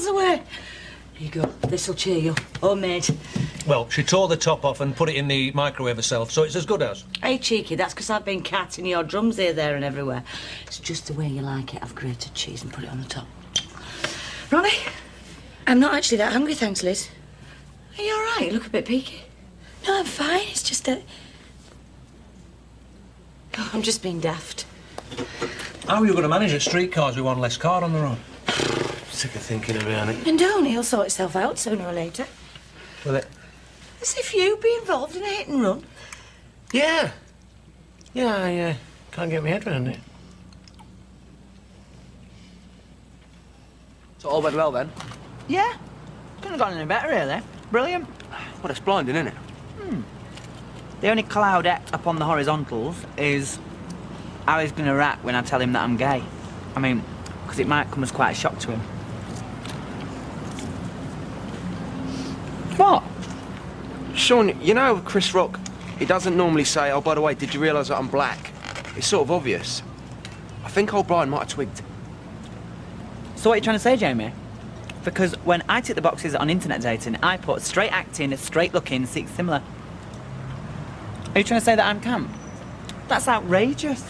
miles away. Here you go. This'll cheer you. Homemade. Well, she tore the top off and put it in the microwave herself, so it's as good as. Hey, cheeky, that's because I've been catting your drums here, there and everywhere. It's just the way you like it. I've grated cheese and put it on the top. Ronnie? I'm not actually that hungry, thanks, Liz. Are you all right? You look a bit peaky. No, I'm fine. It's just that... Oh, I'm just being daft. How are you going to manage at streetcars with one less car on the road? Sick of thinking about it. And don't, he'll sort itself out sooner or later. Will it? As if you'd be involved in a hit and run. Yeah. Yeah, I can't get my head around it. So all went well then? Yeah. Couldn't have gone any better, really. Brilliant. Well, it's blinding, isn't it? The only cloudette up on the horizontals is how he's going to react when I tell him that I'm gay. I mean, because it might come as quite a shock to him. What? Sean, you know Chris Rock, he doesn't normally say, oh, by the way, did you realise that I'm black? It's sort of obvious. I think old Brian might have twigged. So what are you trying to say, Jamie? Because when I tick the boxes on internet dating, I put straight acting, straight looking, seek similar. Are you trying to say that I'm camp? That's outrageous.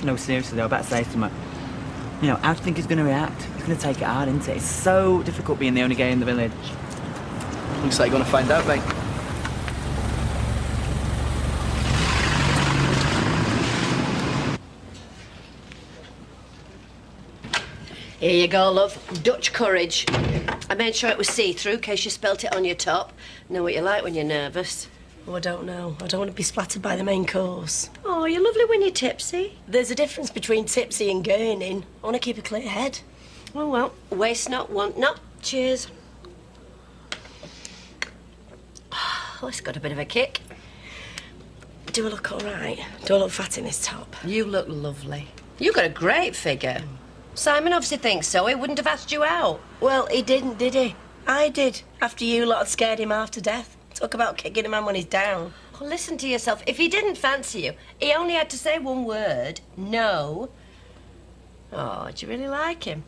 No, seriously though, I better say something. You know, how do you think he's going to react? He's going to take it hard, isn't it? It's so difficult being the only gay in the village. Looks like you're going to find out, mate. Here you go, love. Dutch courage. I made sure it was see-through in case you spelt it on your top. Know what you're like when you're nervous. Oh, I don't know. I don't want to be splattered by the main course. Oh, you're lovely when you're tipsy. There's a difference between tipsy and gurning. I want to keep a clear head. Oh, well, waste not, want not. Cheers. Oh, it's got a bit of a kick. Do I look all right? Do I look fat in this top? You look lovely. You've got a great figure. Simon obviously thinks so. He wouldn't have asked you out. Well, he didn't, did he? I did, after you lot had scared him half to death. Talk about kicking a man when he's down. Oh, listen to yourself. If he didn't fancy you, he only had to say one word. No. Oh, do you really like him?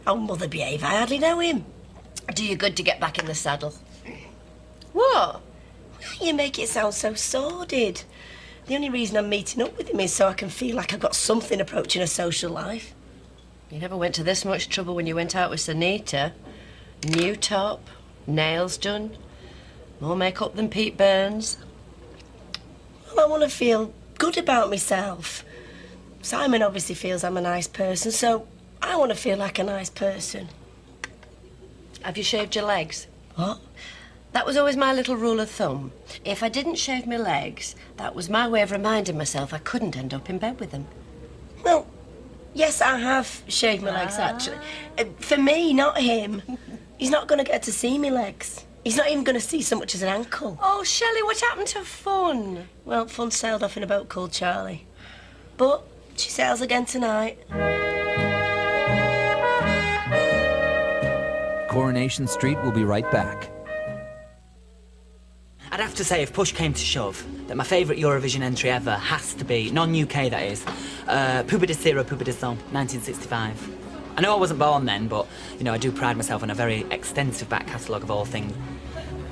Oh, mother behave. I hardly know him. Do you good to get back in the saddle. What? You make it sound so sordid. The only reason I'm meeting up with him is so I can feel like I've got something approaching a social life. You never went to this much trouble when you went out with Sunita. New top, nails done, more makeup than Pete Burns. Well, I want to feel good about myself. Simon obviously feels I'm a nice person, so I want to feel like a nice person. Have you shaved your legs? What? That was always my little rule of thumb. If I didn't shave my legs, that was my way of reminding myself I couldn't end up in bed with them. Well, yes, I have shaved my legs, actually. For me, not him. He's not going to get to see me legs. He's not even going to see so much as an ankle. Oh, Shelley, what happened to fun? Well, fun sailed off in a boat called Charlie. But she sails again tonight. Coronation Street will be right back. I'd have to say, if push came to shove, that my favourite Eurovision entry ever has to be, non-UK that is, Puba de Ciro, Puba de Son, 1965. I know I wasn't born then, but, you know, I do pride myself on a very extensive back catalogue of all things.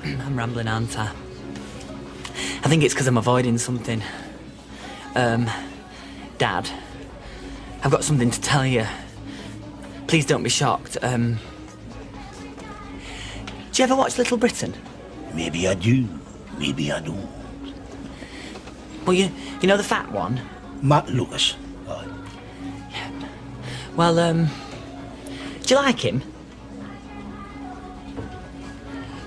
I'm rambling, aren't I? I think it's because I'm avoiding something. Dad, I've got something to tell you. Please don't be shocked. Do you ever watch Little Britain? Maybe I do, maybe I don't. Well, you know the fat one? Matt Lewis. Yeah. Well, do you like him?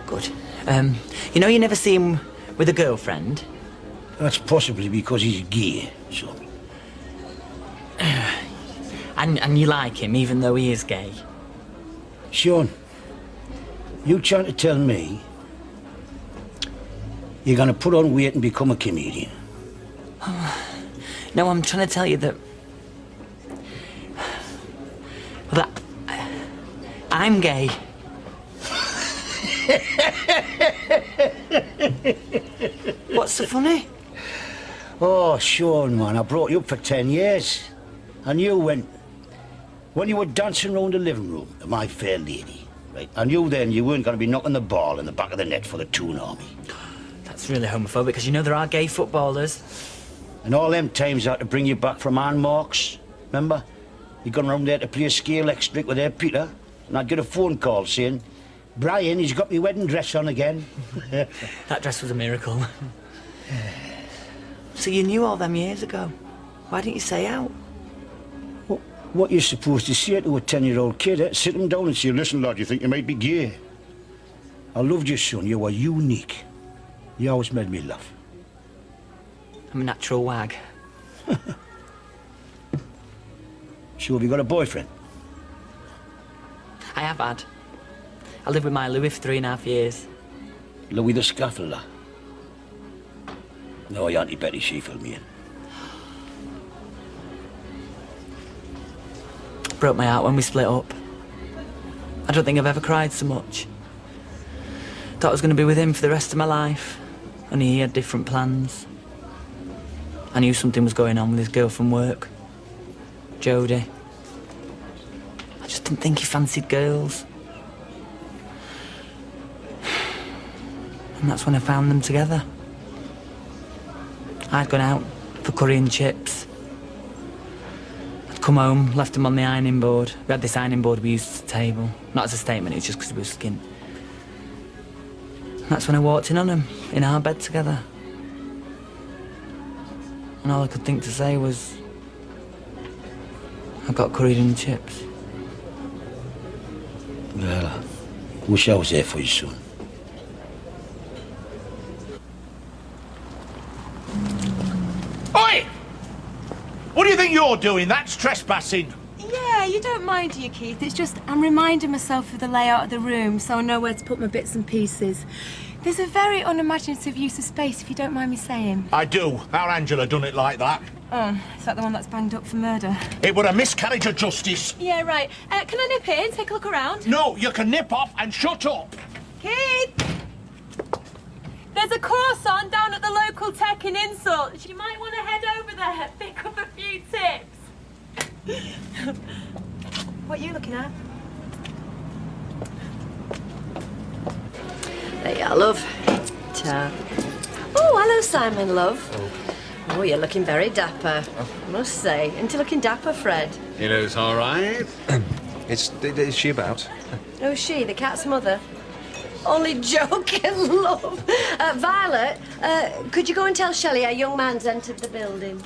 Good. You know you never see him with a girlfriend? That's possibly because he's gay, so. And you like him, even though he is gay? Sean, you trying to tell me you're going to put on weight and become a comedian? No, I'm trying to tell you that... Well, that... I'm gay. What's so funny? Oh, Sean, man, I brought you up for 10 years. And you went, When you were dancing round the living room of my fair lady, right, I knew then you weren't going to be knocking the ball in the back of the net for the Toon Army. That's really homophobic, because you know there are gay footballers. And all them times I had to bring you back from Ann Marks, remember? You'd gone round there to play a scale extric with their Peter, and I'd get a phone call saying, Brian, he's got me wedding dress on again. That dress was a miracle. So you knew all them years ago. Why didn't you say out? What you're supposed to say to a 10-year-old kid, eh? Sit him down and say, listen, lad, you think you might be gay? I loved you, son. You were unique. You always made me laugh. I'm a natural wag. So have you got a boyfriend? I have had. I lived with my Louis for 3.5 years. Louis the Scaffolder? No, Auntie Betty, she filled me in. Broke my heart when we split up. I don't think I've ever cried so much. Thought I was going to be with him for the rest of my life. Only he had different plans. I knew something was going on with his girl from work, Jodie. I just didn't think he fancied girls. And that's when I found them together. I'd gone out for curry and chips. I'd come home, left him on the ironing board. We had this ironing board we used at the table. Not as a statement, it was just because we were skint. And that's when I walked in on him, in our bed together. And all I could think to say was, I got curried and chips. Well, I wish I was there for you, son. Oi! What do you think you're doing? That's trespassing. Yeah, you don't mind, do you, Keith? It's just I'm reminding myself of the layout of the room so I know where to put my bits and pieces. There's a very unimaginative use of space, if you don't mind me saying. I do. Our Angela done it like that. Oh, is that the one that's banged up for murder? It were a miscarriage of justice. Yeah, right. Can I nip in, take a look around? No, you can nip off and shut up. Keith! There's a course on down at the local tech in Insult. You might want to head over there, pick up a few tips. What are you looking at? There you are, love. Ta. Oh, hello, Simon, love. Oh, you're looking very dapper. I must say. Into looking dapper, Fred. It is all right. Is she about? Oh, she, the cat's mother. Only joking, love. Violet, could you go and tell Shelley our young man's entered the building?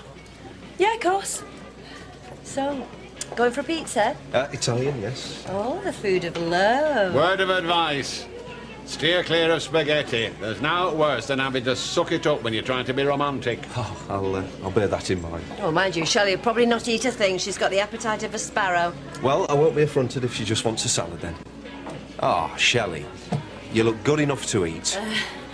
Yeah, of course. So, going for a pizza? Italian, yes. Oh, the food of love. Word of advice. Steer clear of spaghetti. There's naught worse than having to suck it up when you're trying to be romantic. Oh, I'll bear that in mind. Oh, mind you, Shelley will probably not eat a thing. She's got the appetite of a sparrow. Well, I won't be affronted if she just wants a salad then. Ah, Shelley, you look good enough to eat.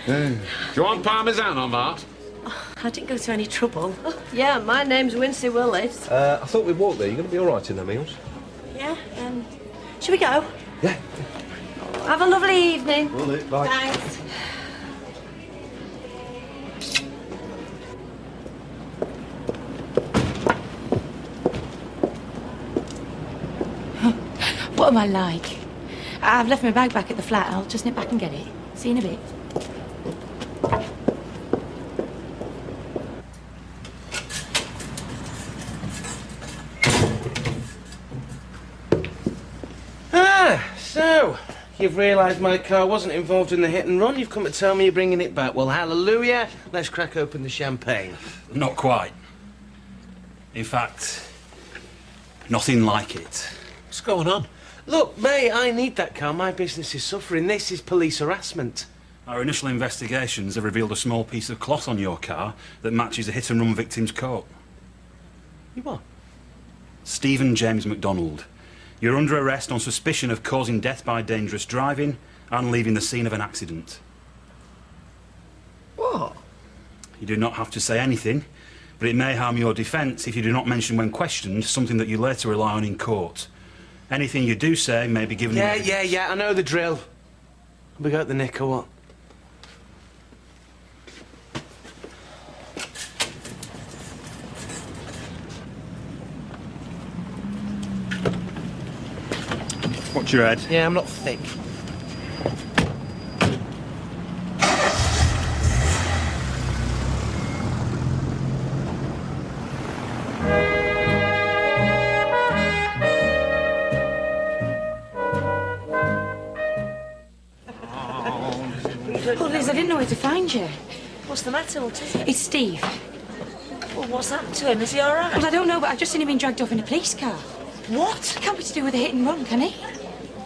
Do you want parmesan on that? Oh, I didn't go to any trouble. Oh, yeah, my name's Wincy Willis. I thought we'd walk there. You're going to be all right in their meals? Yeah, should we go? Yeah. Have a lovely evening. Will do. Bye. Thanks. What am I like? I've left my bag back at the flat. I'll just nip back and get it. See you in a bit. So, you've realised my car wasn't involved in the hit and run. You've come to tell me you're bringing it back. Well, hallelujah. Let's crack open the champagne. Not quite. In fact, nothing like it. What's going on? Look, mate, I need that car. My business is suffering. This is police harassment. Our initial investigations have revealed a small piece of cloth on your car that matches a hit-and-run victim's coat. You what? Stephen James MacDonald. You're under arrest on suspicion of causing death by dangerous driving and leaving the scene of an accident. What? You do not have to say anything, but it may harm your defence if you do not mention when questioned something that you later rely on in court. Anything you do say may be given... Yeah, I know the drill. We got the nick or what? Watch your head. Yeah, I'm not thick. Oh, Liz, I didn't know where to find you. What's the matter? What is it? It's Steve. Well, what's happened to him? Is he all right? Well, I don't know, but I've just seen him being dragged off in a police car. What? Can't be to do with a hit and run, can he?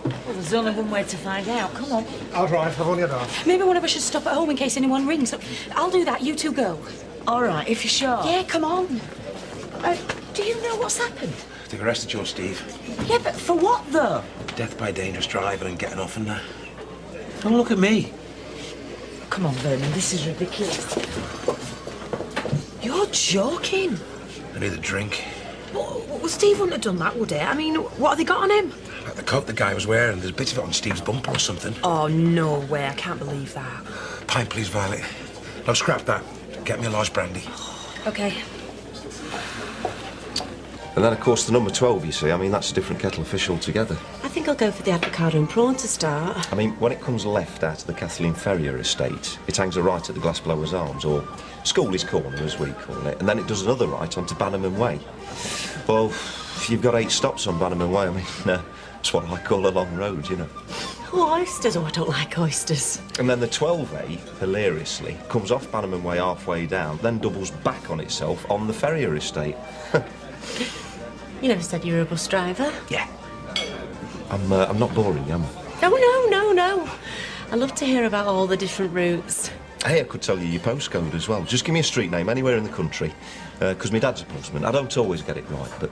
Well, there's only one way to find out. Come on. I'll drive. I've only had half. Maybe one of us should stop at home in case anyone rings. Look, I'll do that. You two go. All right, if you're sure. Yeah, come on. Do you know what's happened? They've arrested you, Steve. Yeah, but for what, though? Death by dangerous driving and getting off and that. Don't look at me. Come on, Vernon, this is ridiculous. You're joking. I need a drink. Well, Steve wouldn't have done that, would he? I mean, what have they got on him? Like the coat the guy was wearing, there's a bit of it on Steve's bumper or something. Oh, no way. I can't believe that. Pint, please, Violet. No, scrap that. Get me a large brandy. OK. And then, of course, the number 12, you see, I mean, that's a different kettle of fish altogether. I think I'll go for the avocado and prawn to start. I mean, when it comes left out of the Kathleen Ferrier estate, it hangs a right at the Glassblowers Arms, or Schooley's Corner, as we call it, and then it does another right onto Bannerman Way. Well, you've got 8 stops on Bannerman Way. I mean, it's what I call a long road, you know. Oh, oysters. Oh, I don't like oysters. And then the 12A, hilariously, comes off Bannerman Way halfway down, then doubles back on itself on the Ferrier estate. You never said you were a bus driver. Yeah. I'm not boring, am I? No. I love to hear about all the different routes. Hey, I could tell you your postcode as well. Just give me a street name anywhere in the country, because my dad's a postman. I don't always get it right, but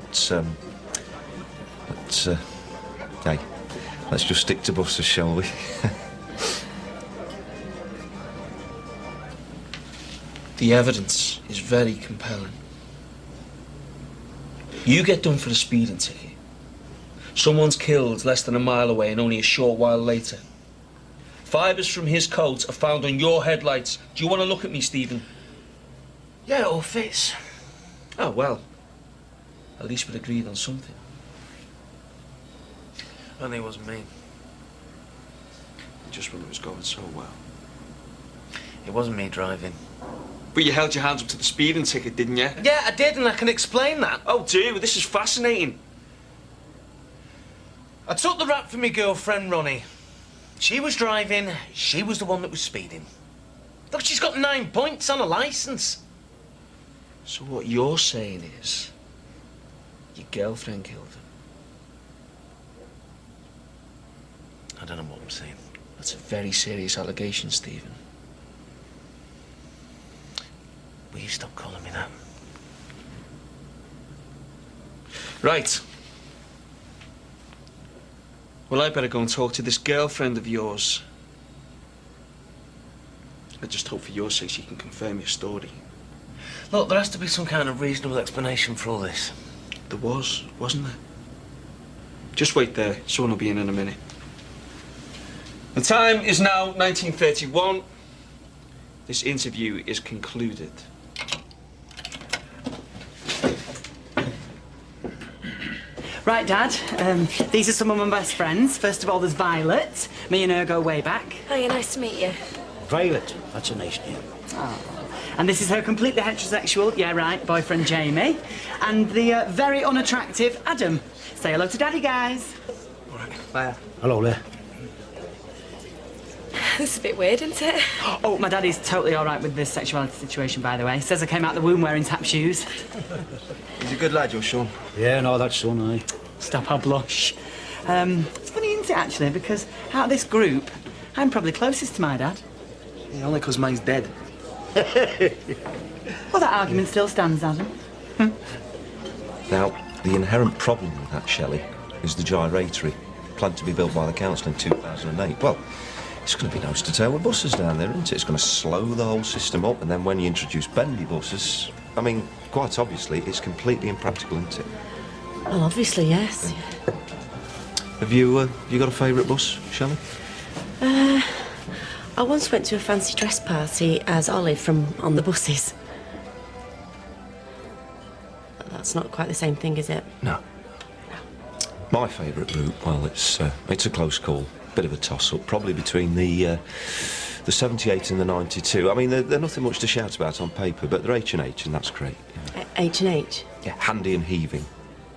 hey, let's just stick to buses, shall we? The evidence is very compelling. You get done for a speeding ticket. Someone's killed less than a mile away and only a short while later. Fibres from his coat are found on your headlights. Do you want to look at me, Stephen? Yeah, it all fits. Oh, well. At least we'd agreed on something. Only it wasn't me. Just when it was going so well. It wasn't me driving. But you held your hands up to the speeding ticket, didn't you? Yeah, I did, and I can explain that. Oh, do? This is fascinating. I took the rap for my girlfriend, Ronnie. She was driving, she was the one that was speeding. Look, she's got 9 points on her licence. So what you're saying is, your girlfriend killed her. I don't know what I'm saying. That's a very serious allegation, Stephen. Will you stop calling me that? Right. Well, I better go and talk to this girlfriend of yours. I just hope for your sake she can confirm your story. Look, there has to be some kind of reasonable explanation for all this. There was, wasn't there? Just wait there. Someone will be in a minute. The time is now 1931. This interview is concluded. Right, Dad. These are some of my best friends. First of all, there's Violet. Me and her go way back. Hiya, nice to meet you. Violet, that's a nice name. Oh. And this is her completely heterosexual, yeah, right, boyfriend Jamie. And the very unattractive Adam. Say hello to Daddy, guys. All right, bye. Hello there. This is a bit weird, isn't it? Oh, my daddy's totally all right with this sexuality situation, by the way. Says I came out the womb wearing tap shoes. He's a good lad, your son. Yeah, no, that's so nice. Stop, I blush. It's funny, isn't it, actually, because out of this group, I'm probably closest to my dad. Yeah, only 'cause mine's dead. Well, that argument still stands, Adam. Now, the inherent problem with that, Shelley, is the gyratory, planned to be built by the council in 2008. Well, it's going to be nose to tail with buses down there, isn't it? It's going to slow the whole system up, and then when you introduce bendy buses, I mean, quite obviously, it's completely impractical, isn't it? Well, obviously, yes. Have you got a favourite bus, Shelley? I once went to a fancy dress party as Olive from On the Buses. That's not quite the same thing, is it? No. My favourite route, well, it's a close call. Bit of a toss-up, probably between the 78 and the 92. I mean, they're nothing much to shout about on paper, but they're H&H, and that's great. You know. H&H? Yeah, handy and heaving.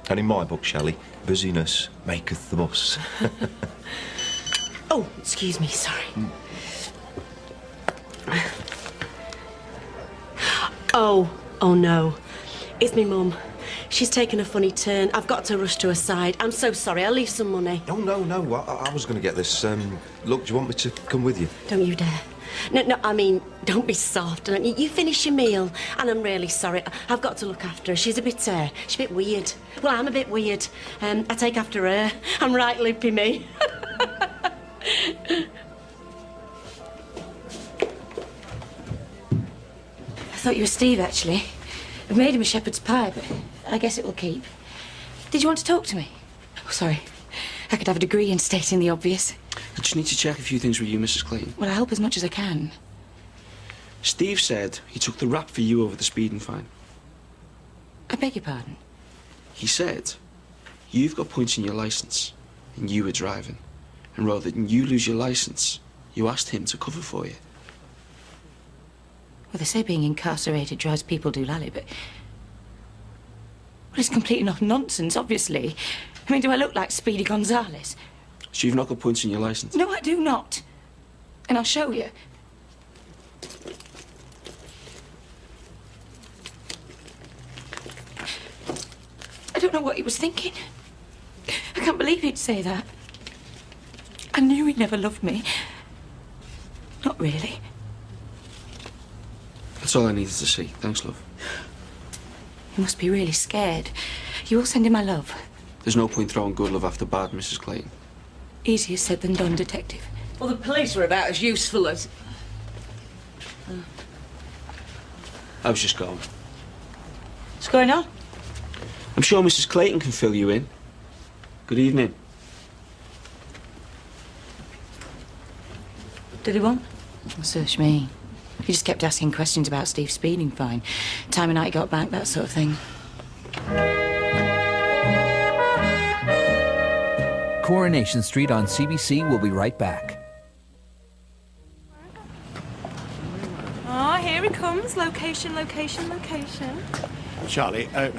And in my book, Shelley, busyness maketh the bus. Oh, excuse me, sorry. Oh no. It's me mum. She's taken a funny turn. I've got to rush to her side. I'm so sorry. I'll leave some money. Oh, no. I was going to get this. Look, do you want me to come with you? Don't you dare. No, I mean, don't be soft. You finish your meal, and I'm really sorry. I've got to look after her. She's a bit weird. Well, I'm a bit weird. I take after her. I'm right lippy, me. I thought you were Steve, actually. I've made him a shepherd's pie, but I guess it will keep. Did you want to talk to me? Oh, sorry. I could have a degree in stating the obvious. I just need to check a few things with you, Mrs. Clayton. Well, I'll help as much as I can. Steve said he took the rap for you over the speeding fine. I beg your pardon? He said you've got points in your licence and you were driving. And rather than you lose your licence, you asked him to cover for you. Well, they say being incarcerated drives people doolally, but... Well, it's complete enough nonsense, obviously. I mean, do I look like Speedy Gonzales? So you've not got points in your licence? No, I do not. And I'll show you. I don't know what he was thinking. I can't believe he'd say that. I knew he never loved me. Not really. That's all I needed to see. Thanks, love. He must be really scared. You will send him my love. There's no point throwing good love after bad, Mrs. Clayton. Easier said than done, Detective. Well, the police were about as useful as... I was just going. What's going on? I'm sure Mrs. Clayton can fill you in. Good evening. Did he want? Well, search me. He just kept asking questions about Steve's speeding fine. Time of night he got back, that sort of thing. Coronation Street on CBC will be right back. Oh, here he comes. Location. Charlie, I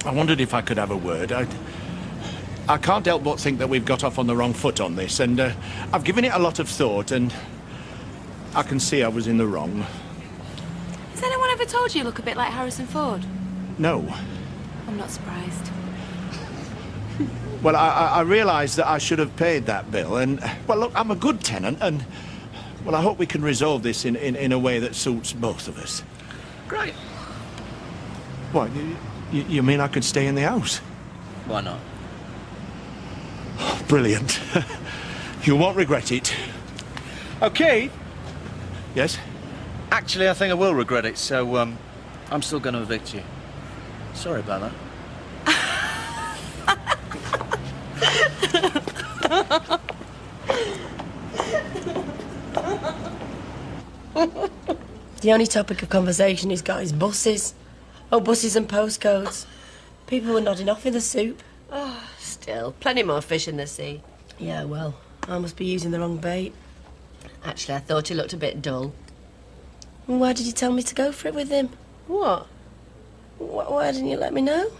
wondered if I could have a word. I can't help but think that we've got off on the wrong foot on this, and I've given it a lot of thought, and I can see I was in the wrong. Has anyone ever told you look a bit like Harrison Ford? No. I'm not surprised. Well, I realised that I should have paid that bill, and, well, look, I'm a good tenant, and, well, I hope we can resolve this in a way that suits both of us. Great. What, you mean I could stay in the house? Why not? Oh, brilliant. You won't regret it. Okay. Yes? Actually, I think I will regret it, so, I'm still going to evict you. Sorry about that. The only topic of conversation he's got is buses. Oh, buses and postcodes. People were nodding off in the soup. Oh, still, plenty more fish in the sea. Yeah, well, I must be using the wrong bait. Actually, I thought he looked a bit dull. And why did you tell me to go for it with him? What? Why didn't you let me know?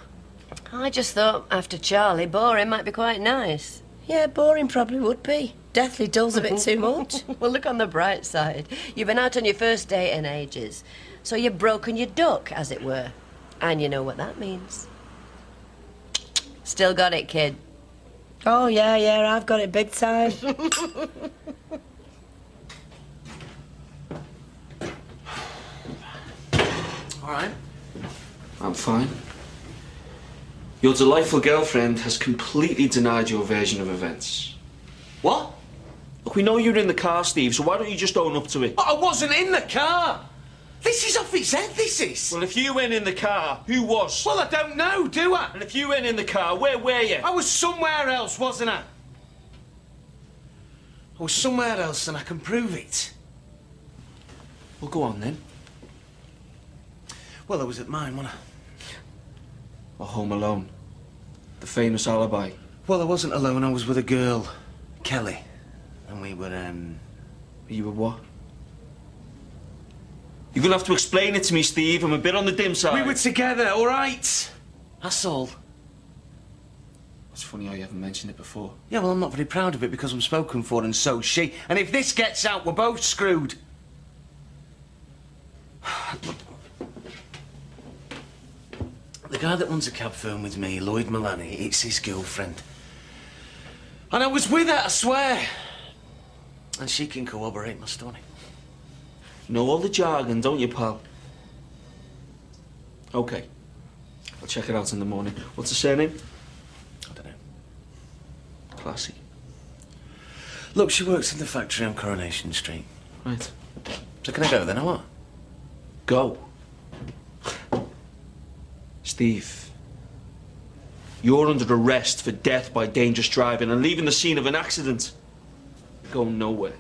I just thought, after Charlie, boring might be quite nice. Yeah, boring probably would be. Deathly dull's a bit too much. Well, look on the bright side. You've been out on your first date in ages. So you've broken your duck, as it were. And you know what that means. Still got it, kid. Oh, yeah, I've got it big time. All right. I'm fine. Your delightful girlfriend has completely denied your version of events. What? Look, we know you were in the car, Steve, so why don't you just own up to it? I wasn't in the car. This is off his head, this is. Well, if you weren't in the car, who was? Well, I don't know, do I? And if you weren't in the car, where were you? I was somewhere else, wasn't I? I was somewhere else and I can prove it. Well, go on then. Well, I was at mine, wasn't I? Or Home Alone. The famous alibi. Well, I wasn't alone. I was with a girl, Kelly. And we were, You were what? You're gonna have to explain it to me, Steve. I'm a bit on the dim side. We were together, all right? That's all. It's funny how you haven't mentioned it before. Yeah, well, I'm not very proud of it because I'm spoken for and so's she. And if this gets out, we're both screwed. The guy that runs a cab firm with me, Lloyd Mullaney, it's his girlfriend. And I was with her, I swear. And she can corroborate my story. You know all the jargon, don't you, pal? Okay. I'll check it out in the morning. What's the surname? I don't know. Classy. Look, she works in the factory on Coronation Street. Right. So can I go then, or what? Go. Steve, you're under arrest for death by dangerous driving and leaving the scene of an accident. Go nowhere.